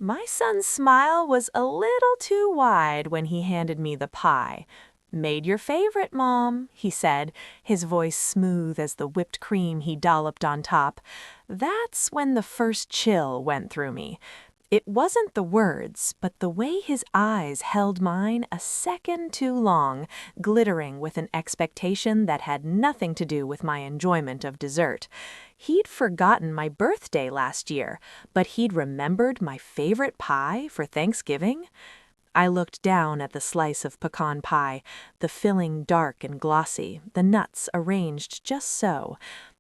My son's smile was a little too wide when he handed me the pie. "Made your favorite, Mom," he said, his voice smooth as the whipped cream he dolloped on top. That's when the first chill went through me. It wasn't the words, but the way his eyes held mine a second too long, glittering with an expectation that had nothing to do with my enjoyment of dessert. He'd forgotten my birthday last year, but he'd remembered my favorite pie for Thanksgiving. I looked down at the slice of pecan pie, the filling dark and glossy, the nuts arranged just so.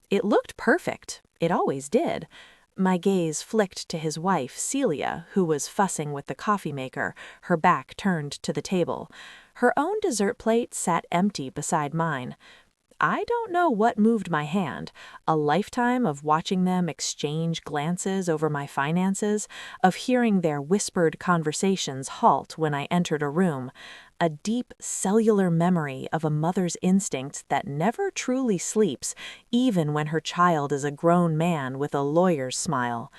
It looked perfect. It always did. My gaze flicked to his wife, Celia, who was fussing with the coffee maker, her back turned to the table. Her own dessert plate sat empty beside mine. I don't know what moved my hand, a lifetime of watching them exchange glances over my finances, of hearing their whispered conversations halt when I entered a room, a deep cellular memory of a mother's instinct that never truly sleeps, even when her child is a grown man with a lawyer's smile.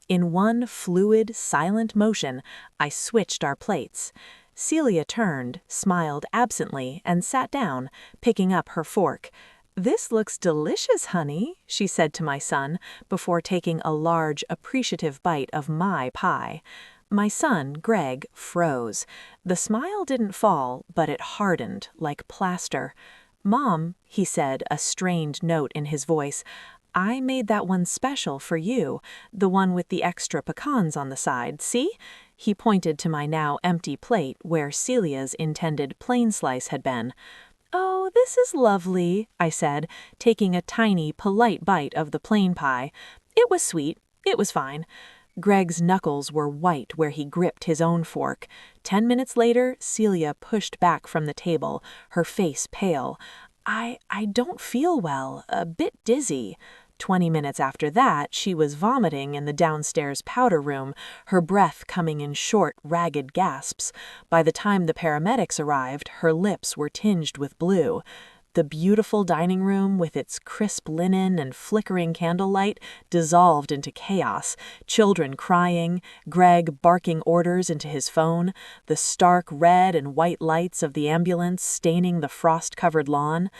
In one fluid, silent motion, I switched our plates. Celia turned, smiled absently, and sat down, picking up her fork. "This looks delicious, honey," she said to my son, before taking a large, appreciative bite of my pie. My son, Greg, froze. The smile didn't fall, but it hardened like plaster. "Mom," he said, a strained note in his voice, "I made that one special for you, the one with the extra pecans on the side, see?" He pointed to my now empty plate where Celia's intended plain slice had been. "Oh, this is lovely," I said, taking a tiny, polite bite of the plain pie. It was sweet. It was fine. Greg's knuckles were white where he gripped his own fork. 10 minutes later, Celia pushed back from the table, her face pale. I don't feel well, a bit dizzy." 20 minutes after that, she was vomiting in the downstairs powder room, her breath coming in short, ragged gasps. By the time the paramedics arrived, her lips were tinged with blue. The beautiful dining room, with its crisp linen and flickering candlelight, dissolved into chaos, children crying, Greg barking orders into his phone, the stark red and white lights of the ambulance staining the frost-covered lawn.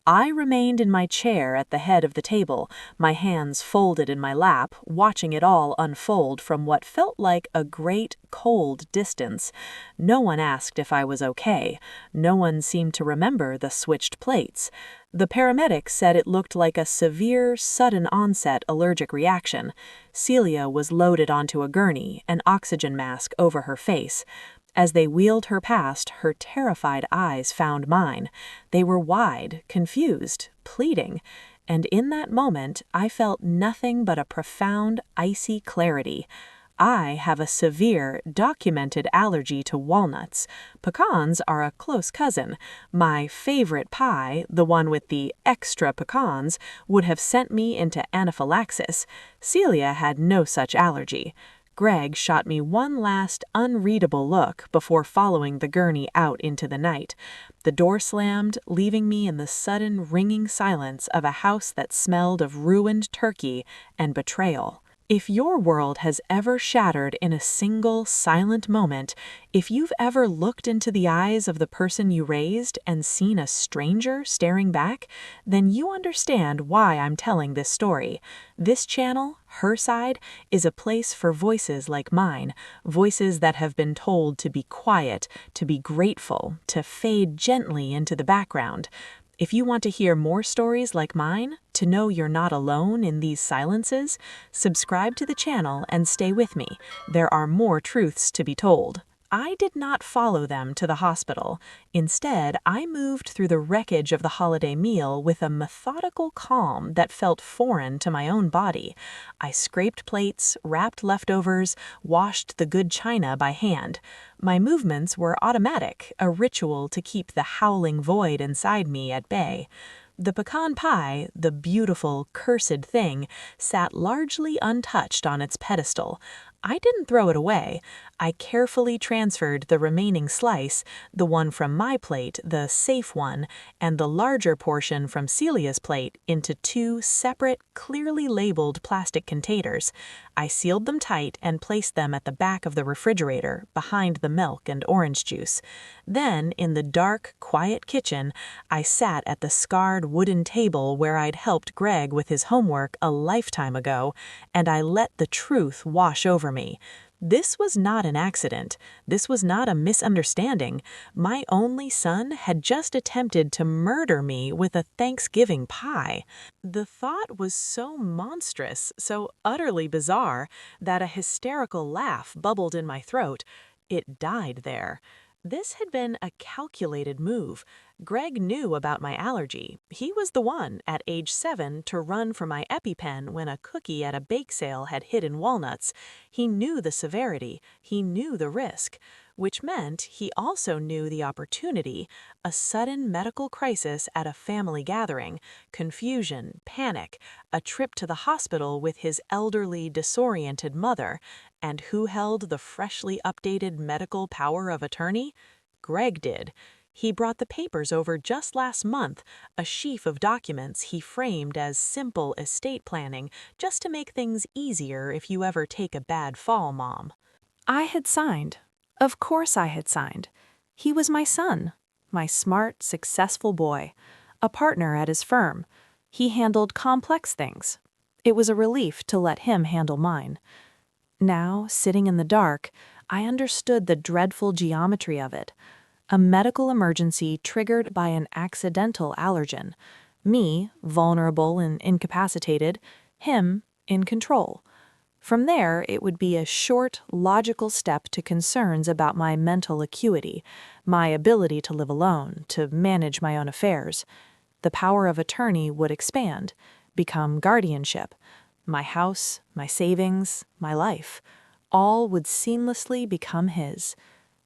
I remained in my chair at the head of the table, my hands folded in my lap, watching it all unfold from what felt like a great, cold distance. No one asked if I was okay. No one seemed to remember the switched plates. The paramedics said it looked like a severe, sudden-onset allergic reaction. Celia was loaded onto a gurney, an oxygen mask over her face. As they wheeled her past, her terrified eyes found mine. They were wide, confused, pleading, and in that moment I felt nothing but a profound, icy clarity. I have a severe, documented allergy to walnuts. Pecans are a close cousin. My favorite pie, the one with the extra pecans, would have sent me into anaphylaxis. Celia had no such allergy. Greg shot me one last unreadable look before following the gurney out into the night. The door slammed, leaving me in the sudden ringing silence of a house that smelled of ruined turkey and betrayal. If your world has ever shattered in a single, silent moment, if you've ever looked into the eyes of the person you raised and seen a stranger staring back, then you understand why I'm telling this story. This channel, Her Side, is a place for voices like mine, voices that have been told to be quiet, to be grateful, to fade gently into the background. If you want to hear more stories like mine, to know you're not alone in these silences, subscribe to the channel and stay with me. There are more truths to be told. I did not follow them to the hospital. Instead, I moved through the wreckage of the holiday meal with a methodical calm that felt foreign to my own body. I scraped plates, wrapped leftovers, washed the good china by hand. My movements were automatic, a ritual to keep the howling void inside me at bay. The pecan pie, the beautiful, cursed thing, sat largely untouched on its pedestal. I didn't throw it away. I carefully transferred the remaining slice, the one from my plate, the safe one, and the larger portion from Celia's plate, into two separate, clearly labeled plastic containers. I sealed them tight and placed them at the back of the refrigerator, behind the milk and orange juice. Then, in the dark, quiet kitchen, I sat at the scarred wooden table where I'd helped Greg with his homework a lifetime ago, and I let the truth wash over me. This was not an accident. This was not a misunderstanding. My only son had just attempted to murder me with a Thanksgiving pie. The thought was so monstrous, so utterly bizarre, that a hysterical laugh bubbled in my throat. It died there. This had been a calculated move. Greg knew about my allergy. He was the one, at age 7, to run for my EpiPen when a cookie at a bake sale had hidden walnuts. He knew the severity. He knew the risk. Which meant he also knew the opportunity, a sudden medical crisis at a family gathering, confusion, panic, a trip to the hospital with his elderly, disoriented mother. And who held the freshly updated medical power of attorney? Greg did. He brought the papers over just last month, a sheaf of documents he framed as simple estate planning, just to make things easier if you ever take a bad fall, Mom. I had signed. Of course I had signed. He was my son, my smart, successful boy, a partner at his firm. He handled complex things. It was a relief to let him handle mine. Now, sitting in the dark, I understood the dreadful geometry of it. A medical emergency triggered by an accidental allergen. Me, vulnerable and incapacitated. Him, in control. From there, it would be a short, logical step to concerns about my mental acuity, my ability to live alone, to manage my own affairs. The power of attorney would expand, become guardianship. My house, my savings, my life, all would seamlessly become his.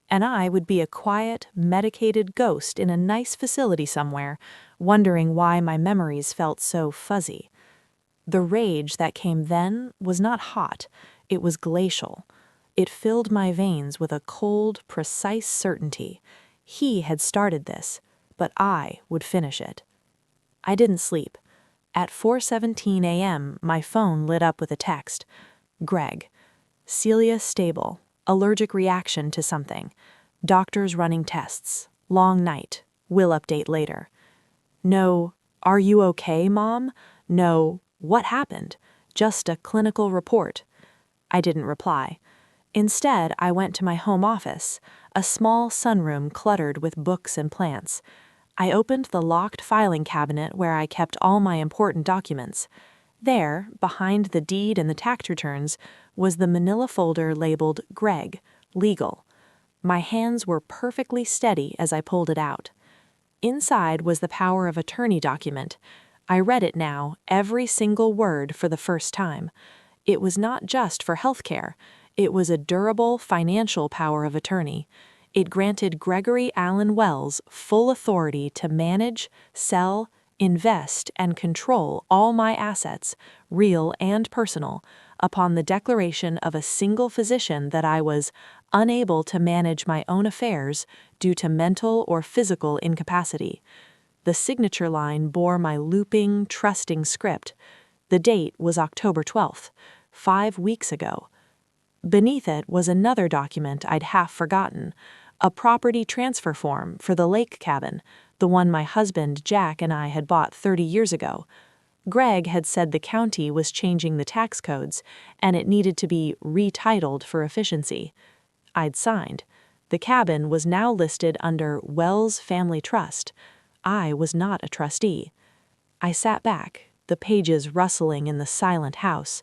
And I would be a quiet, medicated ghost in a nice facility somewhere, wondering why my memories felt so fuzzy. The rage that came then was not hot, it was glacial. It filled my veins with a cold, precise certainty. He had started this, but I would finish it. I didn't sleep. At 4:17 a.m., my phone lit up with a text. Greg. Celia stable. Allergic reaction to something. Doctors running tests. Long night. Will update later. No, are you okay, Mom? No, what happened? Just a clinical report. I didn't reply. Instead, I went to my home office, a small sunroom cluttered with books and plants. I opened the locked filing cabinet where I kept all my important documents. There, behind the deed and the tax returns, was the manila folder labeled Greg, Legal. My hands were perfectly steady as I pulled it out. Inside was the power of attorney document. I read it now, every single word for the first time. It was not just for healthcare. It was a durable financial power of attorney. It granted Gregory Allen Wells full authority to manage, sell, invest, and control all my assets, real and personal, upon the declaration of a single physician that I was unable to manage my own affairs due to mental or physical incapacity. The signature line bore my looping, trusting script. The date was October 12th, 5 weeks ago. Beneath it was another document I'd half forgotten, a property transfer form for the lake cabin, the one my husband Jack and I had bought 30 years ago. Greg had said the county was changing the tax codes, and it needed to be retitled for efficiency. I'd signed. The cabin was now listed under Wells Family Trust. I was not a trustee. I sat back, the pages rustling in the silent house.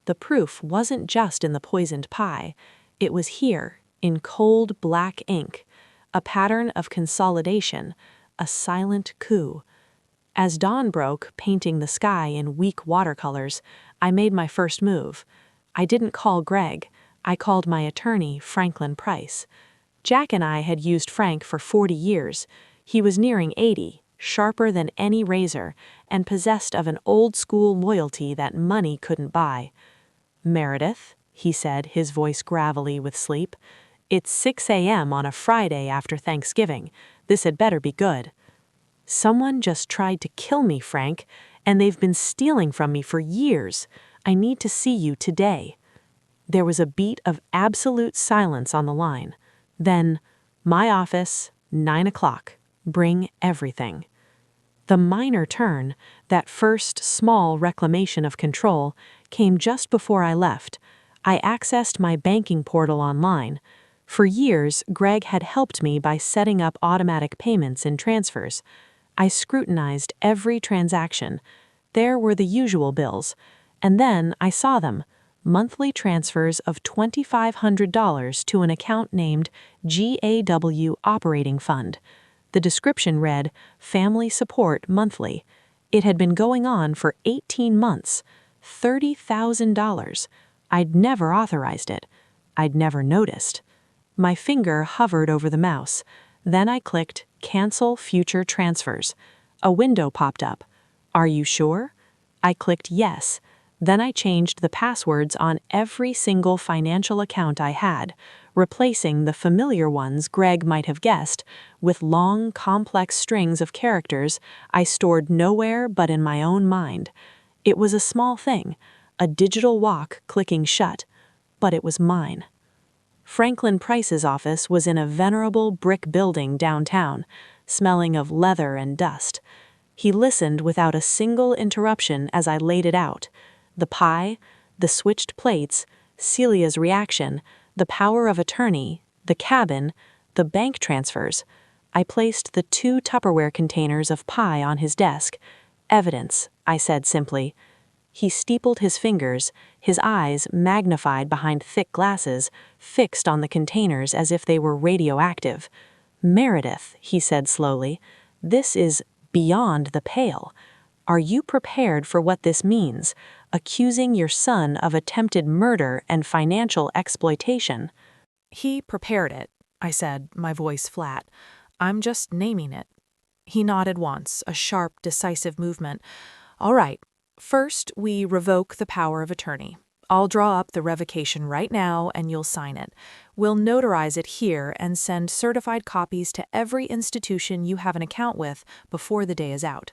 The proof wasn't just in the poisoned pie. It was here, in cold black ink, a pattern of consolidation, a silent coup. As dawn broke, painting the sky in weak watercolors, I made my first move. I didn't call Greg. I called my attorney, Franklin Price. Jack and I had used Frank for 40 years. He was nearing 80, sharper than any razor, and possessed of an old-school loyalty that money couldn't buy. Meredith, he said, his voice gravelly with sleep. "It's 6 a.m. on a Friday after Thanksgiving. This had better be good." "Someone just tried to kill me, Frank, and they've been stealing from me for years. I need to see you today." There was a beat of absolute silence on the line. Then, "My office, 9 o'clock. Bring everything." The minor turn, that first small reclamation of control, came just before I left. I accessed my banking portal online. For years, Greg had helped me by setting up automatic payments and transfers. I scrutinized every transaction. There were the usual bills. And then I saw them. Monthly transfers of $2,500 to an account named GAW Operating Fund. The description read, "Family Support Monthly." It had been going on for 18 months. $30,000. I'd never authorized it. I'd never noticed. My finger hovered over the mouse. Then I clicked Cancel Future Transfers. A window popped up. "Are you sure?" I clicked yes. Then I changed the passwords on every single financial account I had, replacing the familiar ones Greg might have guessed with long, complex strings of characters I stored nowhere but in my own mind. It was a small thing, a digital lock clicking shut, but it was mine. Franklin Price's office was in a venerable brick building downtown, smelling of leather and dust. He listened without a single interruption as I laid it out. The pie, the switched plates, Celia's reaction, the power of attorney, the cabin, the bank transfers. I placed the 2 Tupperware containers of pie on his desk. "Evidence," I said simply. He steepled his fingers, his eyes, magnified behind thick glasses, fixed on the containers as if they were radioactive. "Meredith," he said slowly, "this is beyond the pale. Are you prepared for what this means? Accusing your son of attempted murder and financial exploitation." "He prepared it," I said, my voice flat. "I'm just naming it." He nodded once, a sharp, decisive movement. "All right. First, we revoke the power of attorney. I'll draw up the revocation right now and you'll sign it. We'll notarize it here and send certified copies to every institution you have an account with before the day is out.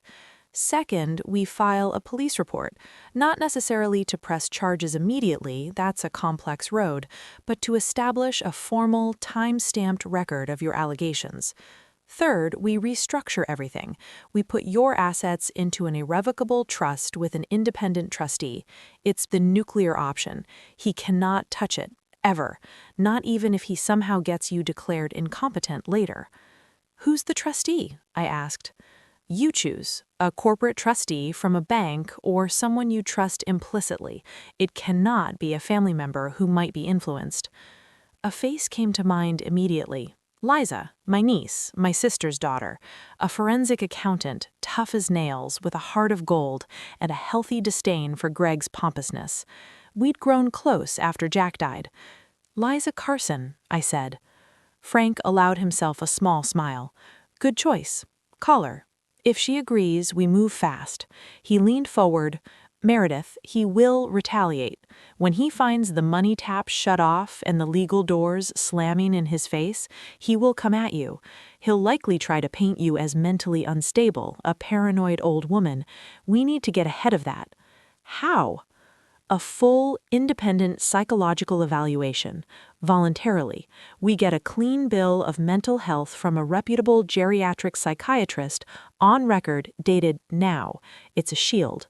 Second, we file a police report, not necessarily to press charges immediately, that's a complex road, but to establish a formal, time-stamped record of your allegations. Third, we restructure everything. We put your assets into an irrevocable trust with an independent trustee. It's the nuclear option. He cannot touch it, ever, not even if he somehow gets you declared incompetent later. "Who's the trustee?" I asked. "You choose. A corporate trustee from a bank or someone you trust implicitly. It cannot be a family member who might be influenced." A face came to mind immediately. Liza, my niece, my sister's daughter, a forensic accountant, tough as nails, with a heart of gold and a healthy disdain for Greg's pompousness. We'd grown close after Jack died. "Liza Carson," I said. Frank allowed himself a small smile. "Good choice. Call her. If she agrees, we move fast." He leaned forward. "Meredith, he will retaliate. When he finds the money tap shut off and the legal doors slamming in his face, he will come at you. He'll likely try to paint you as mentally unstable, a paranoid old woman. We need to get ahead of that." "How?" "A full, independent psychological evaluation. Voluntarily. We get a clean bill of mental health from a reputable geriatric psychiatrist on record dated now. It's a shield."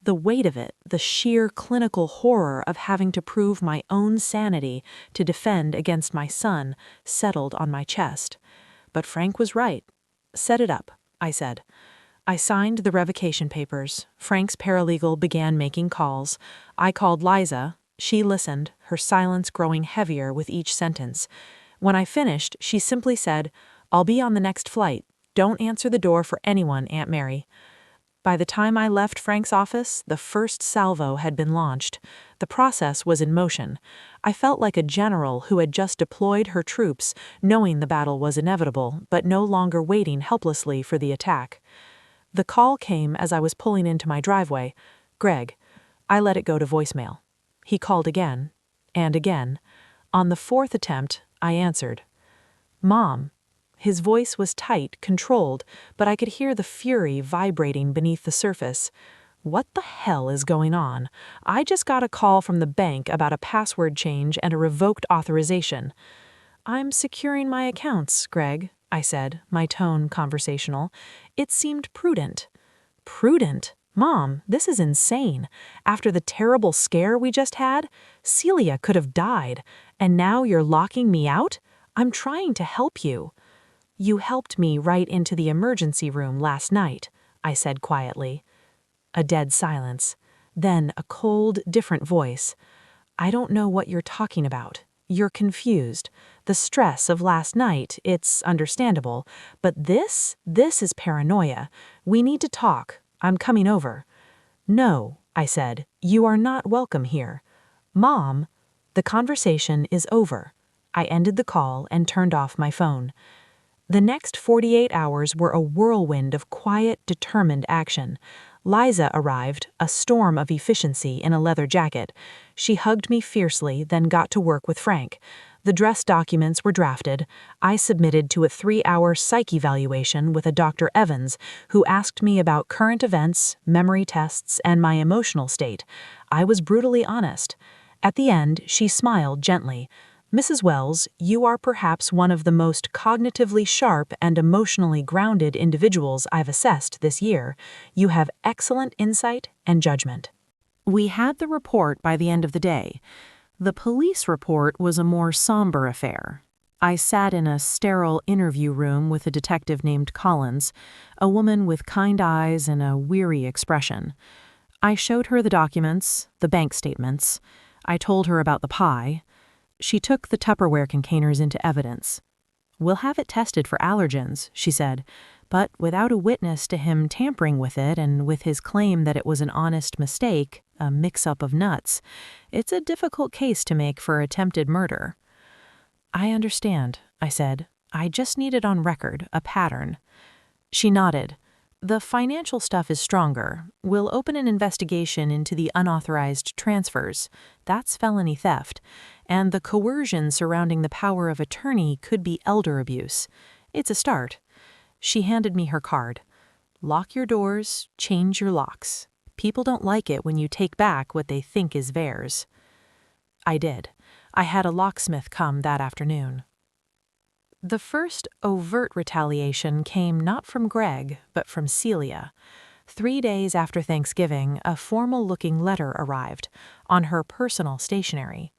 The weight of it, the sheer clinical horror of having to prove my own sanity to defend against my son, settled on my chest. But Frank was right. "Set it up," I said. I signed the revocation papers. Frank's paralegal began making calls. I called Liza. She listened, her silence growing heavier with each sentence. When I finished, she simply said, "I'll be on the next flight. Don't answer the door for anyone, Aunt Mary." By the time I left Frank's office, the first salvo had been launched. The process was in motion. I felt like a general who had just deployed her troops, knowing the battle was inevitable, but no longer waiting helplessly for the attack. The call came as I was pulling into my driveway. "Greg." I let it go to voicemail. He called again. and again. On the fourth attempt, I answered. "Mom." His voice was tight, controlled, but I could hear the fury vibrating beneath the surface. What the hell is going on? I just got a call from the bank about a password change and a revoked authorization. "I'm securing my accounts, Greg," I said, my tone conversational. It seemed prudent. Prudent? Mom, this is insane. After the terrible scare we just had, Celia could have died, and now you're locking me out? I'm trying to help you. "You helped me right into the emergency room last night," I said quietly. A dead silence. Then a cold, different voice. "I don't know what you're talking about. You're confused. The stress of last night, it's understandable. But this is paranoia. We need to talk. I'm coming over." "No," I said. "You are not welcome here." "Mom." "The conversation is over." I ended the call and turned off my phone. The next 48 hours were a whirlwind of quiet, determined action. Liza arrived, a storm of efficiency in a leather jacket. She hugged me fiercely, then got to work with Frank. The dress documents were drafted. I submitted to a 3-hour psych evaluation with a Dr. Evans, who asked me about current events, memory tests, and my emotional state. I was brutally honest. At the end, she smiled gently. "Mrs. Wells, you are perhaps one of the most cognitively sharp and emotionally grounded individuals I've assessed this year. You have excellent insight and judgment." We had the report by the end of the day. The police report was a more somber affair. I sat in a sterile interview room with a detective named Collins, a woman with kind eyes and a weary expression. I showed her the documents, the bank statements. I told her about the pie. She took the Tupperware containers into evidence. "We'll have it tested for allergens," she said, "but without a witness to him tampering with it and with his claim that it was an honest mistake, a mix-up of nuts, it's a difficult case to make for attempted murder." "I understand," I said. "I just need it on record, a pattern." She nodded. "The financial stuff is stronger. We'll open an investigation into the unauthorized transfers. That's felony theft. And the coercion surrounding the power of attorney could be elder abuse. It's a start." She handed me her card. "Lock your doors, change your locks. People don't like it when you take back what they think is theirs." I did. I had a locksmith come that afternoon. The first overt retaliation came not from Greg, but from Celia. 3 days after Thanksgiving, a formal-looking letter arrived, on her personal stationery.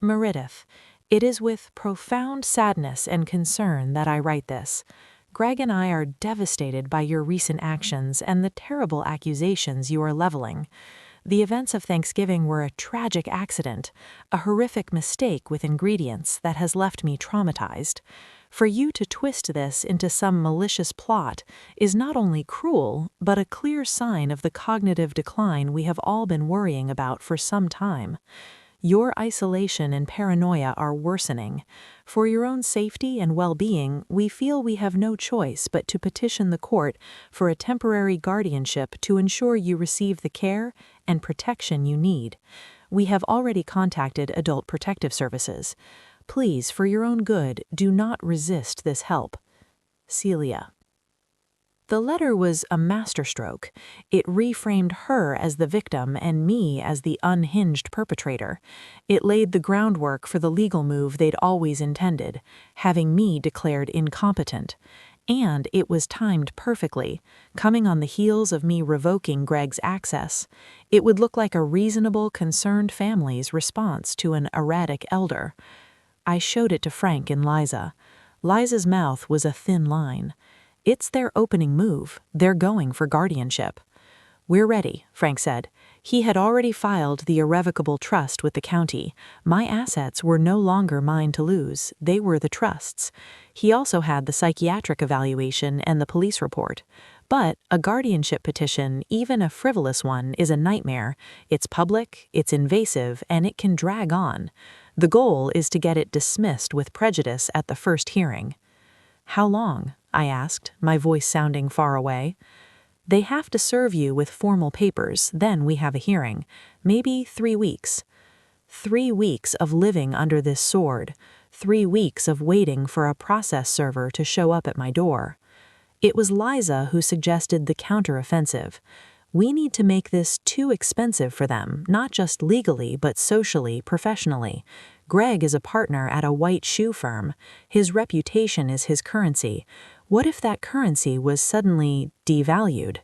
"Meredith, it is with profound sadness and concern that I write this. Greg and I are devastated by your recent actions and the terrible accusations you are leveling. The events of Thanksgiving were a tragic accident, a horrific mistake with ingredients that has left me traumatized. For you to twist this into some malicious plot is not only cruel, but a clear sign of the cognitive decline we have all been worrying about for some time. Your isolation and paranoia are worsening. For your own safety and well-being, we feel we have no choice but to petition the court for a temporary guardianship to ensure you receive the care and protection you need. We have already contacted Adult Protective Services. Please, for your own good, do not resist this help. Celia." The letter was a masterstroke. It reframed her as the victim and me as the unhinged perpetrator. It laid the groundwork for the legal move they'd always intended, having me declared incompetent. And it was timed perfectly, coming on the heels of me revoking Greg's access. It would look like a reasonable, concerned family's response to an erratic elder. I showed it to Frank and Liza. Liza's mouth was a thin line. It's their opening move. They're going for guardianship. "We're ready," Frank said. He had already filed the irrevocable trust with the county. My assets were no longer mine to lose. They were the trust's. He also had the psychiatric evaluation and the police report. But a guardianship petition, even a frivolous one, is a nightmare. It's public, it's invasive, and it can drag on. The goal is to get it dismissed with prejudice at the first hearing. "How long?" I asked, my voice sounding far away. "They have to serve you with formal papers, then we have a hearing. Maybe 3 weeks. 3 weeks of living under this sword, 3 weeks of waiting for a process server to show up at my door. It was Liza who suggested the counteroffensive. We need to make this too expensive for them, not just legally, but socially, professionally. Greg is a partner at a white shoe firm. His reputation is his currency. What if that currency was suddenly devalued?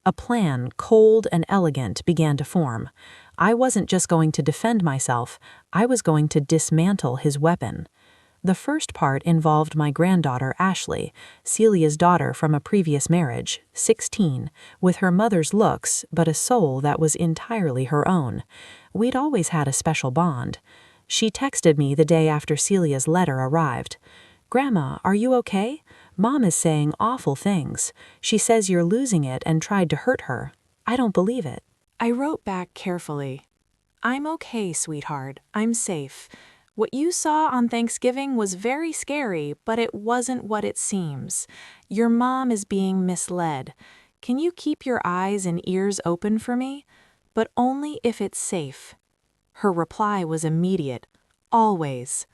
A plan, cold and elegant, began to form. I wasn't just going to defend myself, I was going to dismantle his weapon. The first part involved my granddaughter Ashley, Celia's daughter from a previous marriage, 16, with her mother's looks but a soul that was entirely her own. We'd always had a special bond. She texted me the day after Celia's letter arrived. "Grandma, are you okay? Mom is saying awful things. She says you're losing it and tried to hurt her. I don't believe it." I wrote back carefully. "I'm okay, sweetheart. I'm safe. What you saw on Thanksgiving was very scary, but it wasn't what it seems. Your mom is being misled. Can you keep your eyes and ears open for me? But only if it's safe." Her reply was immediate. "Always."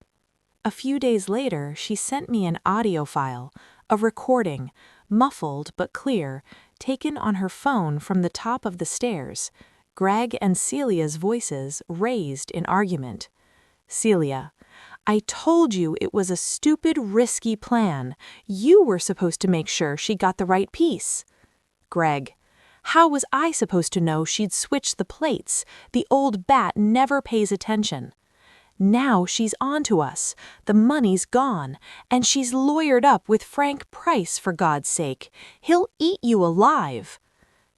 A few days later, she sent me an audio file, a recording, muffled but clear, taken on her phone from the top of the stairs. Greg and Celia's voices raised in argument. Celia: "I told you it was a stupid, risky plan. You were supposed to make sure she got the right piece." Greg: "How was I supposed to know she'd switch the plates? The old bat never pays attention." "Now she's on to us. The money's gone. And she's lawyered up with Frank Price, for God's sake. He'll eat you alive."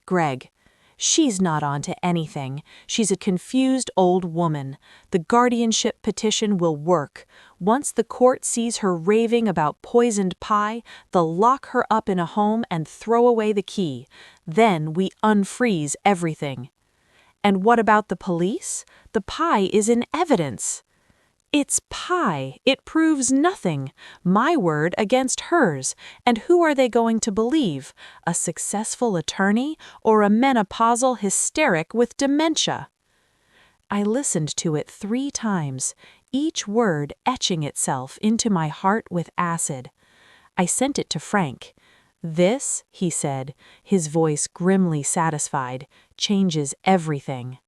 Greg: "She's not on to anything. She's a confused old woman. The guardianship petition will work. Once the court sees her raving about poisoned pie, they'll lock her up in a home and throw away the key. Then we unfreeze everything." "And what about the police? The pie is in evidence." "It's pie. It proves nothing. My word against hers. And who are they going to believe? A successful attorney or a menopausal hysteric with dementia?" I listened to it 3 times, each word etching itself into my heart with acid. I sent it to Frank. "This," he said, his voice grimly satisfied, "changes everything."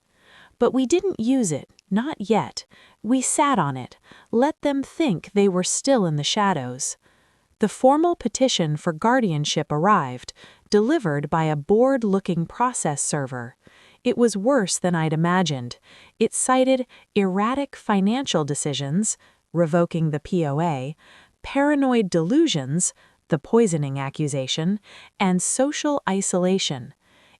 But we didn't use it, not yet. We sat on it, let them think they were still in the shadows. The formal petition for guardianship arrived, delivered by a bored-looking process server. It was worse than I'd imagined. It cited erratic financial decisions, revoking the POA, paranoid delusions, the poisoning accusation, and social isolation.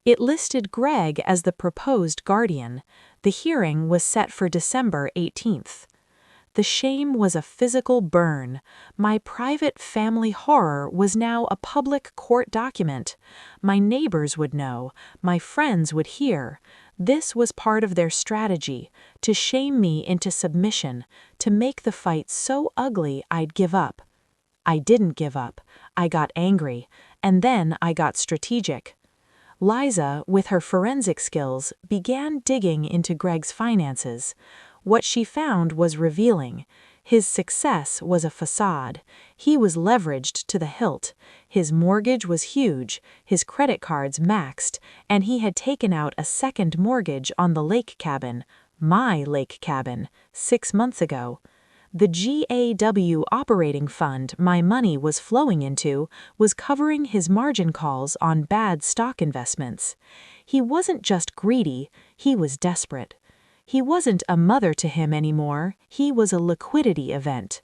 It listed Greg as the proposed guardian. The hearing was set for December 18th. The shame was a physical burn. My private family horror was now a public court document. My neighbors would know. My friends would hear. This was part of their strategy, to shame me into submission, to make the fight so ugly I'd give up. I didn't give up. I got angry, and then I got strategic. Liza, with her forensic skills, began digging into Greg's finances. What she found was revealing. His success was a facade. He was leveraged to the hilt. His mortgage was huge, his credit cards maxed, and he had taken out a second mortgage on the lake cabin, my lake cabin, 6 months ago. The GAW operating fund my money was flowing into was covering his margin calls on bad stock investments. He wasn't just greedy, he was desperate. He wasn't a mother to him anymore, he was a liquidity event.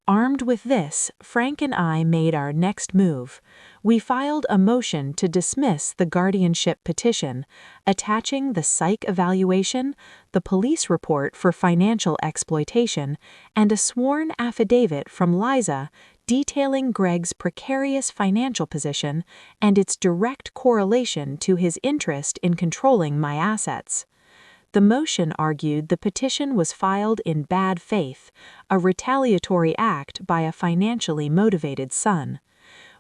Armed with this, Frank and I made our next move. We filed a motion to dismiss the guardianship petition, attaching the psych evaluation, the police report for financial exploitation, and a sworn affidavit from Liza detailing Greg's precarious financial position and its direct correlation to his interest in controlling my assets. The motion argued the petition was filed in bad faith, a retaliatory act by a financially motivated son.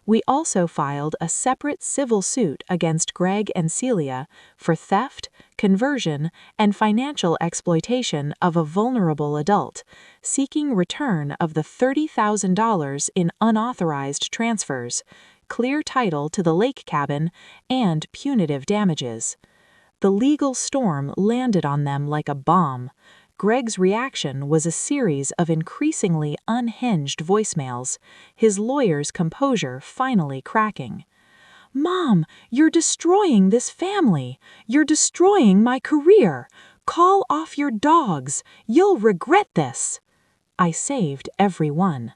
We also filed a separate civil suit against Greg and Celia for theft, conversion, and financial exploitation of a vulnerable adult, seeking return of the $30,000 in unauthorized transfers, clear title to the lake cabin, and punitive damages. The legal storm landed on them like a bomb. Greg's reaction was a series of increasingly unhinged voicemails, his lawyer's composure finally cracking. "Mom, you're destroying this family. You're destroying my career. Call off your dogs. You'll regret this." I saved every one.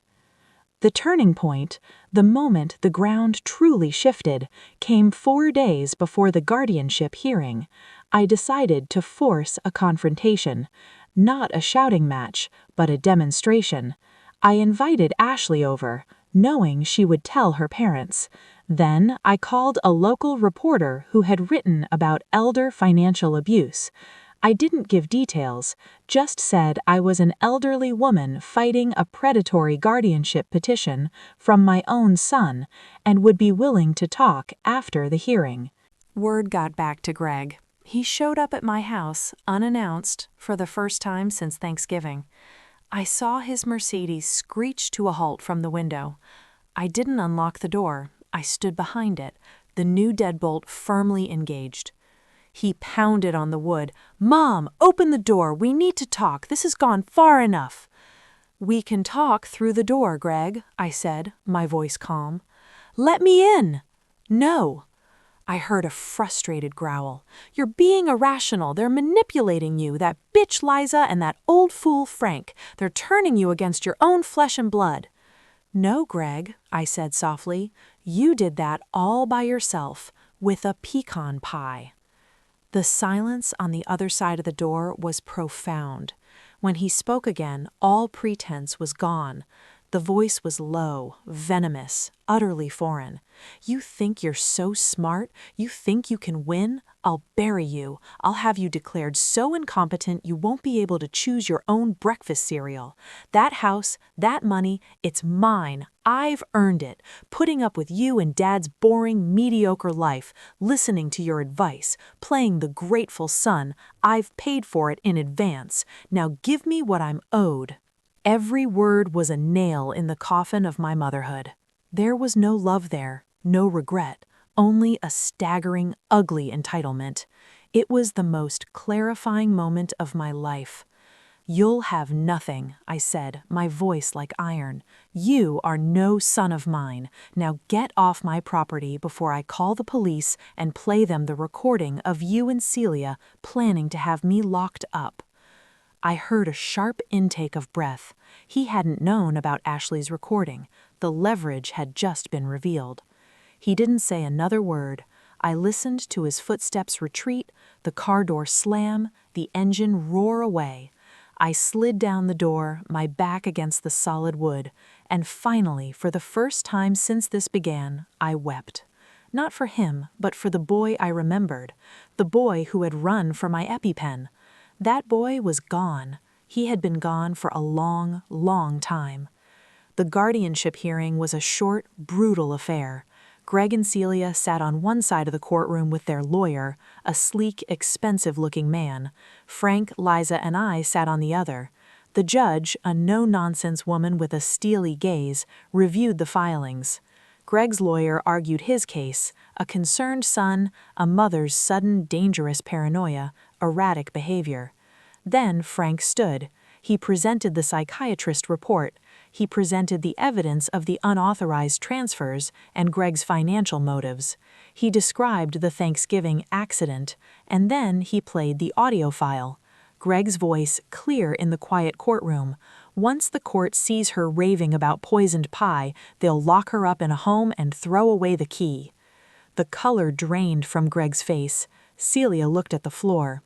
The turning point, the moment the ground truly shifted, came 4 days before the guardianship hearing. I decided to force a confrontation. Not a shouting match, but a demonstration. I invited Ashley over, knowing she would tell her parents. Then I called a local reporter who had written about elder financial abuse. I didn't give details, just said I was an elderly woman fighting a predatory guardianship petition from my own son and would be willing to talk after the hearing. Word got back to Greg. He showed up at my house, unannounced, for the first time since Thanksgiving. I saw his Mercedes screech to a halt from the window. I didn't unlock the door. I stood behind it, the new deadbolt firmly engaged. He pounded on the wood. "Mom, open the door. We need to talk. This has gone far enough." "We can talk through the door, Greg," I said, my voice calm. "Let me in." "No." I heard a frustrated growl. "You're being irrational. They're manipulating you, that bitch Liza and that old fool Frank. They're turning you against your own flesh and blood." "No, Greg," I said softly. "You did that all by yourself, with a pecan pie." The silence on the other side of the door was profound. When he spoke again, all pretense was gone. The voice was low, venomous, utterly foreign. "You think you're so smart? You think you can win? I'll bury you. I'll have you declared so incompetent you won't be able to choose your own breakfast cereal. That house, that money, it's mine. I've earned it. Putting up with you and Dad's boring, mediocre life, listening to your advice, playing the grateful son, I've paid for it in advance. Now give me what I'm owed." Every word was a nail in the coffin of my motherhood. There was no love there, no regret, only a staggering, ugly entitlement. It was the most clarifying moment of my life. "You'll have nothing," I said, my voice like iron. "You are no son of mine. Now get off my property before I call the police and play them the recording of you and Celia planning to have me locked up." I heard a sharp intake of breath. He hadn't known about Ashley's recording. The leverage had just been revealed. He didn't say another word. I listened to his footsteps retreat, the car door slam, the engine roar away. I slid down the door, my back against the solid wood, and finally, for the first time since this began, I wept. Not for him, but for the boy I remembered, the boy who had run for my EpiPen. That boy was gone. He had been gone for a long, long time. The guardianship hearing was a short, brutal affair. Greg and Celia sat on one side of the courtroom with their lawyer, a sleek, expensive-looking man. Frank, Liza, and I sat on the other. The judge, a no-nonsense woman with a steely gaze, reviewed the filings. Greg's lawyer argued his case, a concerned son, a mother's sudden, dangerous paranoia, erratic behavior. Then Frank stood. He presented the psychiatrist report. He presented the evidence of the unauthorized transfers and Greg's financial motives. He described the Thanksgiving accident, and then he played the audio file. Greg's voice clear in the quiet courtroom. Once the court sees her raving about poisoned pie, they'll lock her up in a home and throw away the key. The color drained from Greg's face. Celia looked at the floor.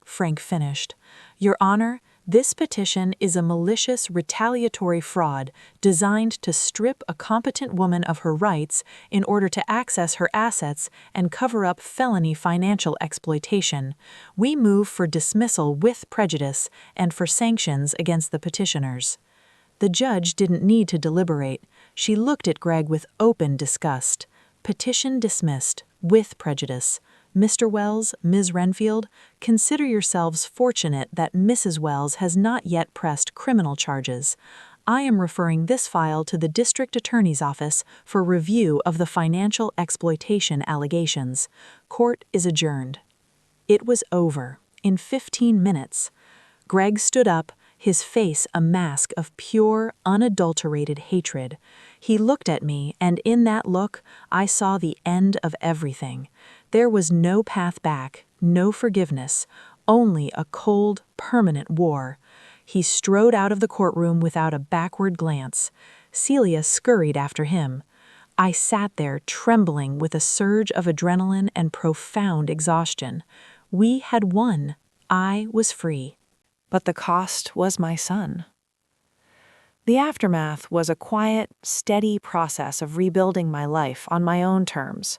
Frank finished. "Your Honor, this petition is a malicious retaliatory fraud designed to strip a competent woman of her rights in order to access her assets and cover up felony financial exploitation. We move for dismissal with prejudice and for sanctions against the petitioners." The judge didn't need to deliberate. She looked at Greg with open disgust. Petition dismissed, with prejudice. Mr. Wells, Ms. Renfield, consider yourselves fortunate that Mrs. Wells has not yet pressed criminal charges. I am referring this file to the District Attorney's Office for review of the financial exploitation allegations. Court is adjourned. It was over, in 15 minutes. Greg stood up, his face a mask of pure, unadulterated hatred. He looked at me, and in that look, I saw the end of everything. There was no path back, no forgiveness, only a cold, permanent war. He strode out of the courtroom without a backward glance. Celia scurried after him. I sat there trembling with a surge of adrenaline and profound exhaustion. We had won. I was free. But the cost was my son. The aftermath was a quiet, steady process of rebuilding my life on my own terms.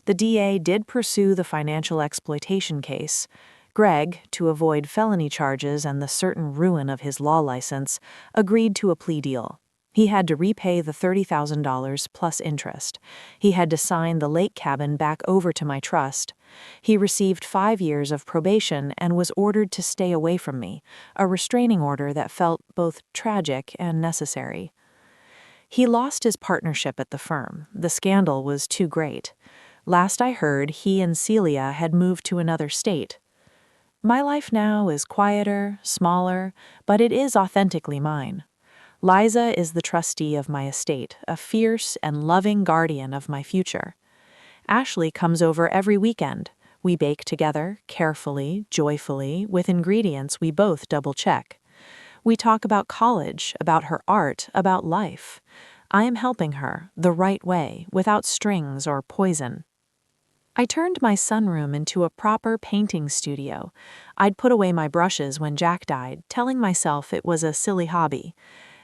The DA did pursue the financial exploitation case. Greg, to avoid felony charges and the certain ruin of his law license, agreed to a plea deal. He had to repay the $30,000 plus interest. He had to sign the lake cabin back over to my trust. He received 5 years of probation and was ordered to stay away from me, a restraining order that felt both tragic and necessary. He lost his partnership at the firm. The scandal was too great. Last I heard, he and Celia had moved to another state. My life now is quieter, smaller, but it is authentically mine. Liza is the trustee of my estate, a fierce and loving guardian of my future. Ashley comes over every weekend. We bake together, carefully, joyfully, with ingredients we both double-check. We talk about college, about her art, about life. I am helping her, the right way, without strings or poison. I turned my sunroom into a proper painting studio. I'd put away my brushes when Jack died, telling myself it was a silly hobby.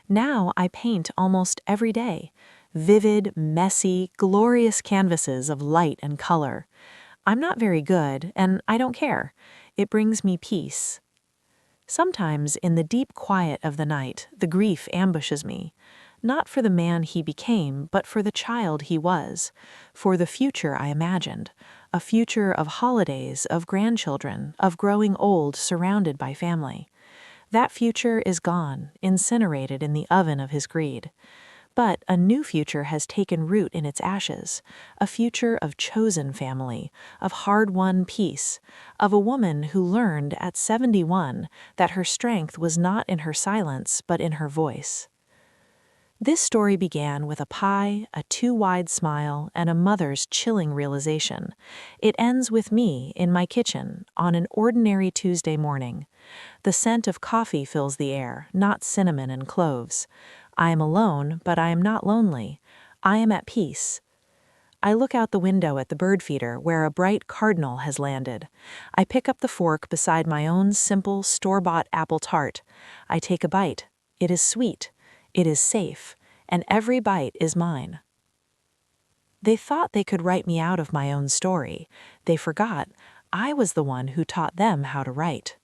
Now I paint almost every day. Vivid, messy, glorious canvases of light and color. I'm not very good, and I don't care. It brings me peace. Sometimes, in the deep quiet of the night, the grief ambushes me. Not for the man he became, but for the child he was. For the future I imagined. A future of holidays, of grandchildren, of growing old surrounded by family. That future is gone, incinerated in the oven of his greed. But a new future has taken root in its ashes, a future of chosen family, of hard-won peace, of a woman who learned at 71 that her strength was not in her silence but in her voice. This story began with a pie, a too-wide smile, and a mother's chilling realization. It ends with me in my kitchen on an ordinary Tuesday morning. The scent of coffee fills the air, not cinnamon and cloves. I am alone, but I am not lonely. I am at peace. I look out the window at the bird feeder where a bright cardinal has landed. I pick up the fork beside my own simple, store-bought apple tart. I take a bite. It is sweet. It is safe, and every bite is mine. They thought they could write me out of my own story. They forgot I was the one who taught them how to write.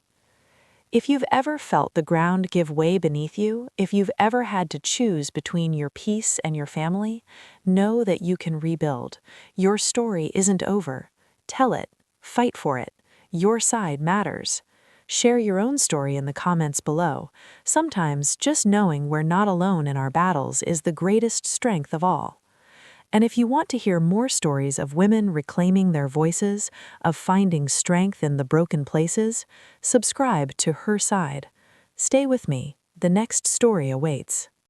If you've ever felt the ground give way beneath you, if you've ever had to choose between your peace and your family, know that you can rebuild. Your story isn't over. Tell it. Fight for it. Your side matters. Share your own story in the comments below. Sometimes just knowing we're not alone in our battles is the greatest strength of all. And if you want to hear more stories of women reclaiming their voices, of finding strength in the broken places, subscribe to Her Side. Stay with me. The next story awaits.